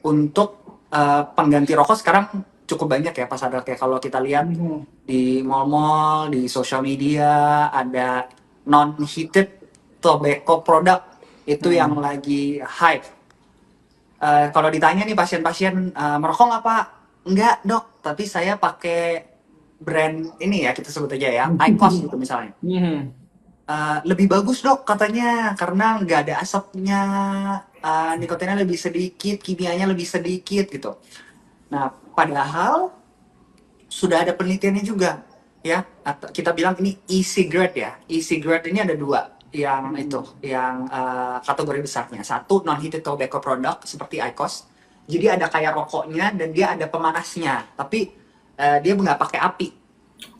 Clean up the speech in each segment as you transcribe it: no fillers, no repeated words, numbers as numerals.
untuk pengganti rokok sekarang cukup banyak ya Pak Sadar. Kayak kalau kita lihat di mall-mall, di sosial media ada non-heated tobacco product itu yang lagi hype. Kalau ditanya nih pasien-pasien merokok nggak Pak? Enggak dok, tapi saya pakai brand ini ya, kita sebut aja ya, IQOS gitu misalnya. Lebih bagus dok katanya karena nggak ada asapnya, nikotinnya lebih sedikit, kimianya lebih sedikit gitu. Nah, padahal sudah ada penelitiannya juga ya. Kita bilang ini e-cigarette ya. E-cigarette ini ada dua yang itu, yang kategori besarnya. Satu non-heated tobacco product seperti IQOS. Jadi ada kayak rokoknya dan dia ada pemanasnya, tapi dia nggak pakai api.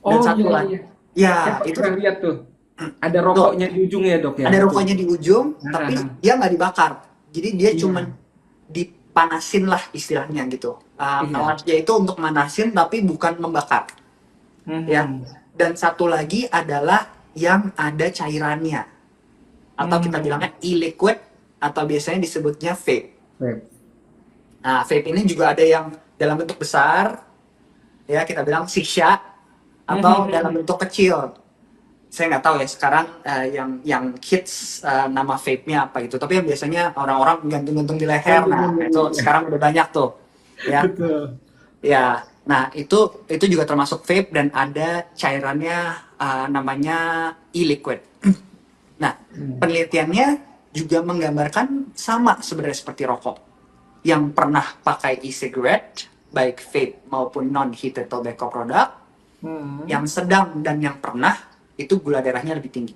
Dan satu lagi, Saya ya itu pernah lihat tuh. Ada tuh rokoknya di ujungnya dok ya ada itu. rokoknya di ujung, tapi dia nggak dibakar. Jadi dia cuman Iya, dipanasin lah istilahnya gitu. iya. Alatnya itu untuk manasin tapi bukan membakar. Ya. Mhm. Dan satu lagi adalah yang ada cairannya atau kita bilangnya e-liquid atau biasanya disebutnya vape. Baik. Nah, vape ini juga ada yang dalam bentuk besar, ya kita bilang shisha, atau dalam bentuk kecil. Saya nggak tahu ya sekarang yang hits nama vape-nya apa gitu. Tapi yang biasanya orang-orang gantung-gantung di leher. Nah, itu sekarang udah banyak tuh, ya. Betul. Ya, nah itu juga termasuk vape dan ada cairannya namanya e-liquid. Nah, penelitiannya juga menggambarkan sama sebenarnya seperti rokok. Yang pernah pakai e-cigarette, baik vape maupun non-heated tobacco product, yang sedang dan yang pernah, itu gula darahnya lebih tinggi.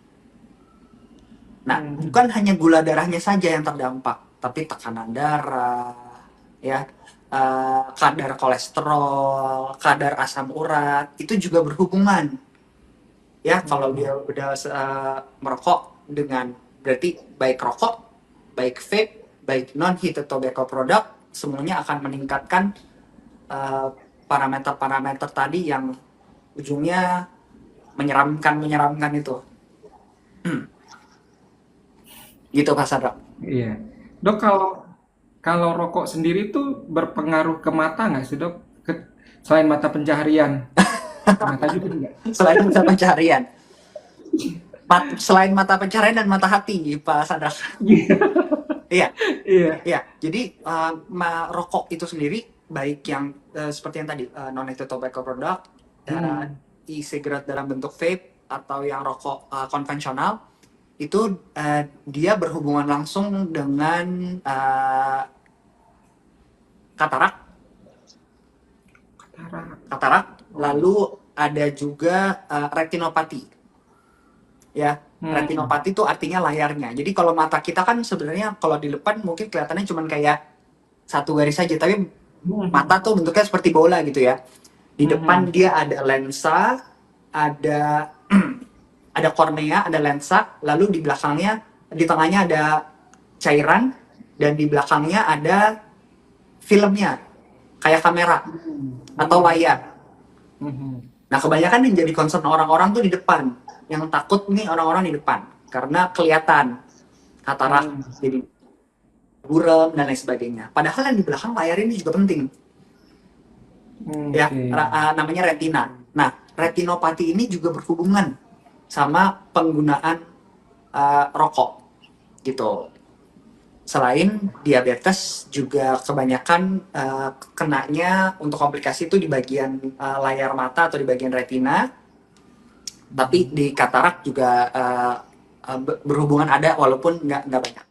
Nah, bukan hanya gula darahnya saja yang terdampak, tapi tekanan darah, ya, kadar kolesterol, kadar asam urat, itu juga berhubungan. Ya, kalau dia udah merokok dengan berarti baik rokok, baik vape, baik non-heated tobacco product, semuanya akan meningkatkan parameter-parameter tadi yang ujungnya menyeramkan itu. Gitu Pak Sadra. Iya. Dok, kalau kalau rokok sendiri tuh berpengaruh ke mata nggak sih dok? Selain mata pencaharian, mata juga enggak? Selain mata pencaharian. Selain mata pencaharian dan mata hati, Pak Sadra. Iya. Iya, Iya. iya. Jadi rokok itu sendiri baik yang seperti yang tadi non-heated tobacco product, e-cigarette dalam bentuk vape atau yang rokok konvensional itu dia berhubungan langsung dengan katarak, lalu ada juga retinopati. Ya, retinopati itu artinya layarnya. Jadi kalau mata kita kan sebenarnya kalau di depan mungkin kelihatannya cuma kayak satu garis saja, tapi mata tuh bentuknya seperti bola gitu ya. Di depan dia ada lensa, ada ada kornea, ada lensa, lalu di belakangnya, di tengahnya ada cairan, dan di belakangnya ada filmnya, kayak kamera atau layar. Nah, kebanyakan yang jadi concern orang-orang tuh di depan. Yang takut nih orang-orang di depan. Karena kelihatan katarak, jadi buram, dan lain sebagainya. Padahal yang di belakang layar ini juga penting. Ya, namanya retina. Nah, retinopati ini juga berhubungan sama penggunaan rokok gitu. Selain diabetes juga kebanyakan kenanya untuk komplikasi itu di bagian layar mata atau di bagian retina, tapi di katarak juga berhubungan ada walaupun nggak banyak.